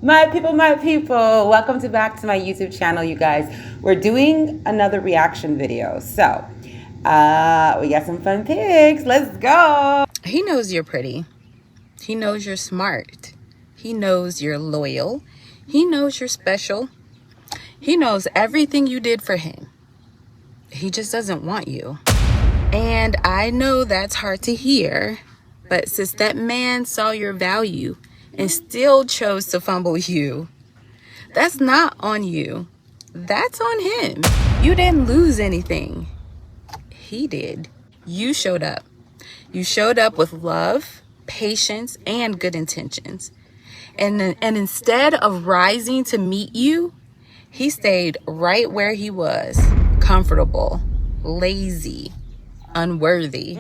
My people, welcome back to my YouTube channel, you guys. We're doing another reaction video. So, we got some fun pics. Let's go. He knows you're pretty. He knows you're smart. He knows you're loyal. He knows you're special. He knows everything you did for him. He just doesn't want you. And I know that's hard to hear, but since that man saw your value and still chose to fumble you, that's not on you. That's on him. You didn't lose anything. He did. You showed up. You showed up with love, patience, and good intentions. And instead of rising to meet you, he stayed right where he was, comfortable, lazy, unworthy.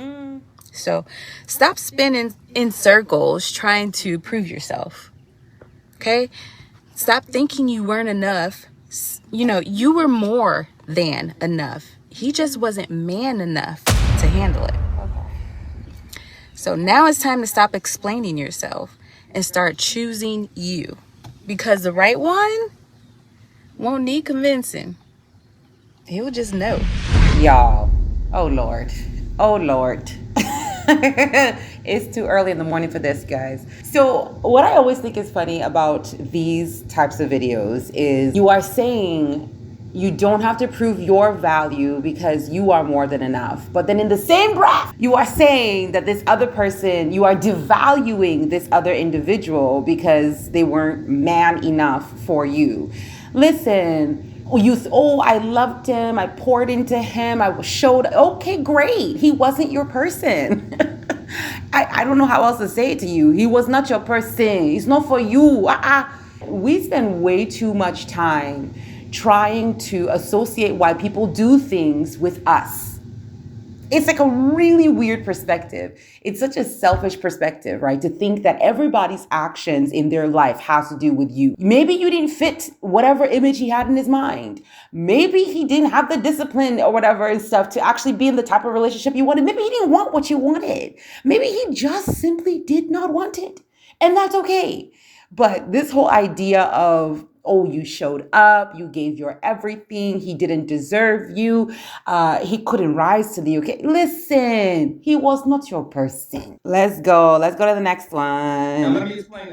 So stop spinning in circles trying to prove yourself. Okay? Stop thinking you weren't enough. You know, you were more than enough. He just wasn't man enough to handle it. So now it's time to stop explaining yourself and start choosing you. Because the right one won't need convincing. He'll just know. Y'all. Oh, Lord. Oh, Lord. It's too early in the morning for this, guys. So what I always think is funny about these types of videos is you are saying you don't have to prove your value because you are more than enough. But then in the same breath, you are saying that this other person, you are devaluing this other individual because they weren't man enough for you. Listen, I loved him, I poured into him, I showed, okay, great. He wasn't your person. I don't know how else to say it to you. He was not your person. He's not for you. We spend way too much time trying to associate why people do things with us. It's like a really weird perspective. It's such a selfish perspective, right? To think that everybody's actions in their life has to do with you. Maybe you didn't fit whatever image he had in his mind. Maybe he didn't have the discipline or whatever and stuff to actually be in the type of relationship you wanted. Maybe he didn't want what you wanted. Maybe he just simply did not want it. And that's okay. But this whole idea of, oh, you showed up, you gave your everything, he didn't deserve you, he couldn't rise to the occasion. Listen, he was not your person. Let's go to the next one. Now let me explain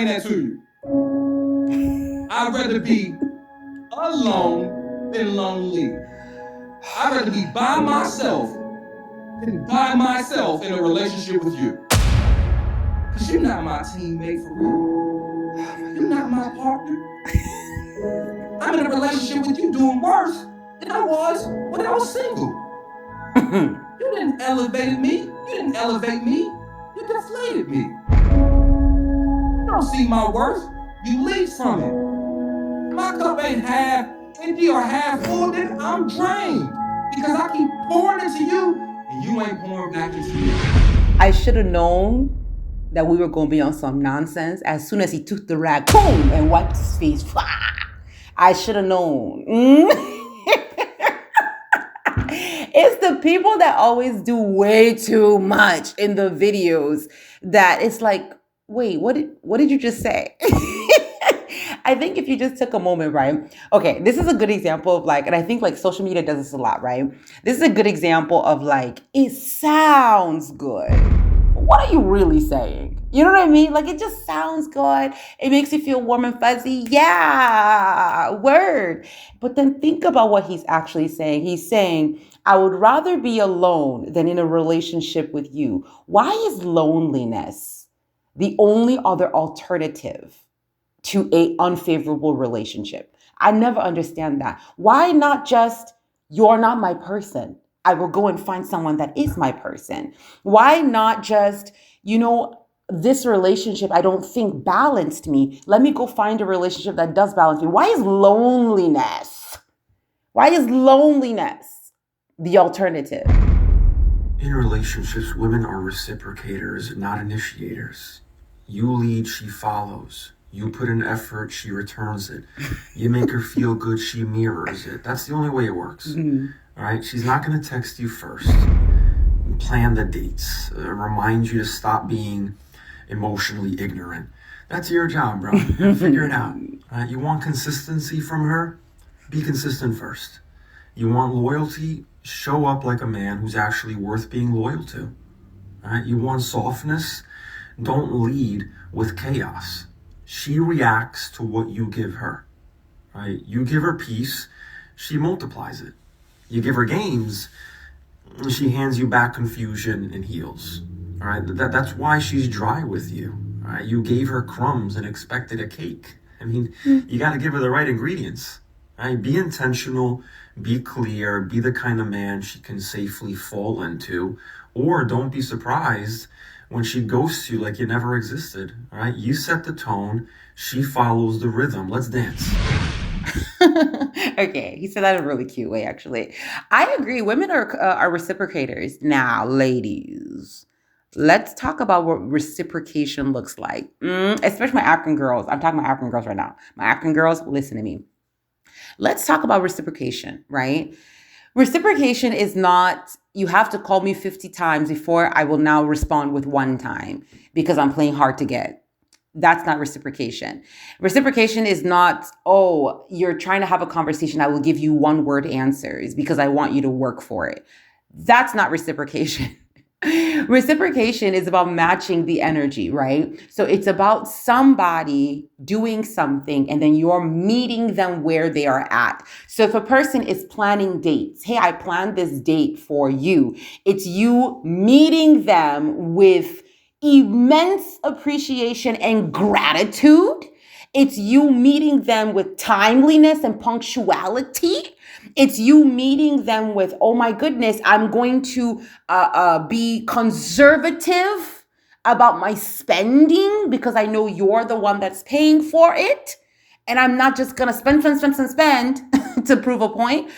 that to you. I'd rather be alone than lonely. I'd rather be by myself than by myself in a relationship with you. Because you're not my teammate for real. You're not my partner. I'm in a relationship with you doing worse than I was when I was single. You didn't elevate me. You didn't elevate me. You deflated me. You don't see my worth. You leave from it. My cup ain't half empty or half full, then I'm drained. Because I keep pouring into you, and you ain't pouring back into me. I should have known that we were going to be on some nonsense as soon as he took the rag, boom, and wiped his face. I should have known. It's the people that always do way too much in the videos that it's like, wait, what did you just say? I think if you just took a moment, right? Okay, this is a good example of like, and I think like social media does this a lot, right? This is a good example of like, it sounds good. What are you really saying? You know what I mean? Like, it just sounds good. It makes you feel warm and fuzzy. Yeah, word. But then think about what he's actually saying. He's saying, I would rather be alone than in a relationship with you. Why is loneliness the only other alternative to an unfavorable relationship? I never understand that. Why not just, you're not my person? I will go and find someone that is my person. Why not just, this relationship I don't think balanced me. Let me go find a relationship that does balance me. Why is loneliness? The alternative? In relationships, women are reciprocators, not initiators. You lead, she follows. You put in effort, she returns it. You make her feel good, she mirrors it. That's the only way it works. Mm-hmm. All right? She's not going to text you first. Plan the dates. Remind you to stop being emotionally ignorant. That's your job, bro. Figure it out. You want consistency from her? Be consistent first. You want loyalty? Show up like a man who's actually worth being loyal to. You want softness? Don't lead with chaos. She reacts to what you give her. Right? You give her peace, she multiplies it. You give her games, she hands you back confusion and heals. All right, that's why she's dry with you. All right, you gave her crumbs and expected a cake. I mean, you got to give her the right ingredients. All right, be intentional, be clear, be the kind of man she can safely fall into, or don't be surprised when she ghosts you like you never existed. All right, you set the tone, she follows the rhythm. Let's dance. Okay, he said that in a really cute way, actually. I agree. Women are reciprocators. Now, ladies, let's talk about what reciprocation looks like. Especially my African girls. I'm talking about African girls right now. My African girls, listen to me. Let's talk about reciprocation, right? Reciprocation is not, you have to call me 50 times before I will now respond with one time because I'm playing hard to get. That's not reciprocation. Reciprocation is not, oh, you're trying to have a conversation. I will give you one word answers because I want you to work for it. That's not reciprocation. Reciprocation is about matching the energy, right? So it's about somebody doing something and then you're meeting them where they are at. So if a person is planning dates, hey, I planned this date for you. It's you meeting them with immense appreciation and gratitude. It's you meeting them with timeliness and punctuality. It's you meeting them with, oh my goodness, I'm going to be conservative about my spending because I know you're the one that's paying for it. And I'm not just going to spend to prove a point.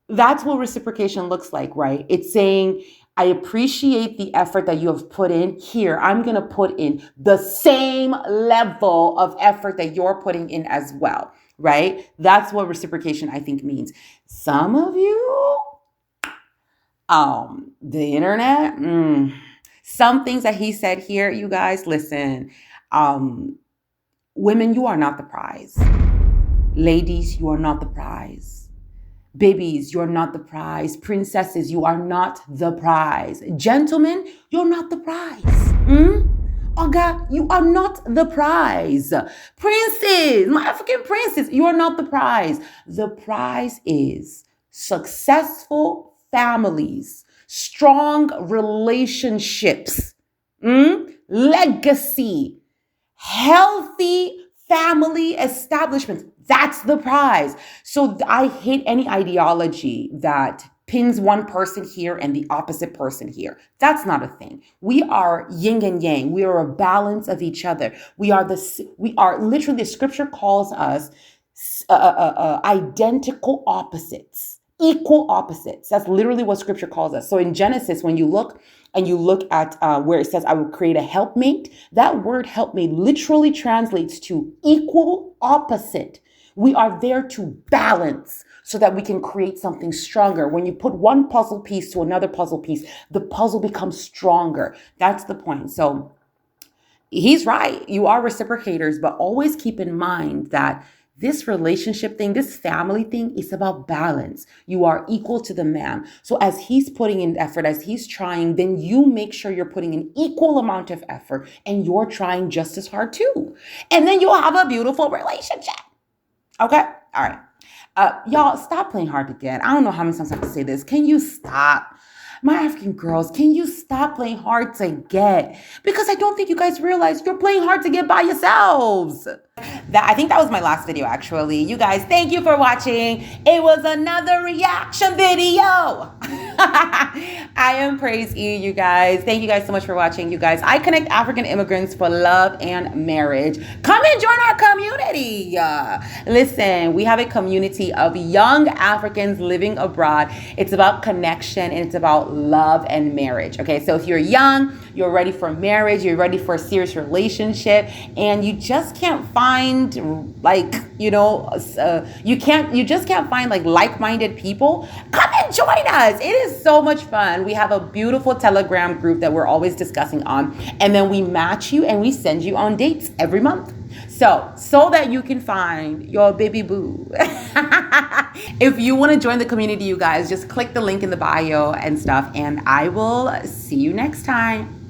That's what reciprocation looks like, right? It's saying, I appreciate the effort that you have put in here. I'm going to put in the same level of effort that you're putting in as well, right? That's what reciprocation, I think, means. Some of you, the internet, some things that he said here, you guys, listen, women, you are not the prize. Ladies, you are not the prize. Babies, you're not the prize. Princesses, you are not the prize. Gentlemen, you're not the prize. Oga, you are not the prize. Princes, my African princes, you are not the prize. The prize is successful families, strong relationships, legacy, healthy family establishments. That's the prize. So I hate any ideology that pins one person here and the opposite person here. That's not a thing. We are yin and yang. We are a balance of each other. We are literally, the scripture calls us identical opposites, equal opposites. That's literally what scripture calls us. So in Genesis, when you look at where it says, I will create a helpmate, that word helpmate literally translates to equal opposite. We are there to balance so that we can create something stronger. When you put one puzzle piece to another puzzle piece, the puzzle becomes stronger. That's the point. So he's right. You are reciprocators, but always keep in mind that this relationship thing, this family thing is about balance. You are equal to the man. So as he's putting in effort, as he's trying, then you make sure you're putting an equal amount of effort and you're trying just as hard too. And then you'll have a beautiful relationship. Okay? All right. Y'all, stop playing hard to get. I don't know how many times I have to say this. Can you stop? My African girls, can you stop playing hard to get? Because I don't think you guys realize you're playing hard to get by yourselves. I think that was my last video, actually. You guys, thank you for watching. It was another reaction video. i.ampraisee, you guys. Thank you guys so much for watching, you guys. I connect African immigrants for love and marriage. Come and join our community. Listen, we have a community of young Africans living abroad. It's about connection and it's about love and marriage. Okay, so if you're young, you're ready for marriage, you're ready for a serious relationship, and you just can't find like, you just can't find like-minded people, come and join us. It is so much fun. We have a beautiful Telegram group that we're always discussing on, and then we match you and we send you on dates every month. So that you can find your baby boo. If you want to join the community, you guys, just click the link in the bio and stuff, and I will see you next time.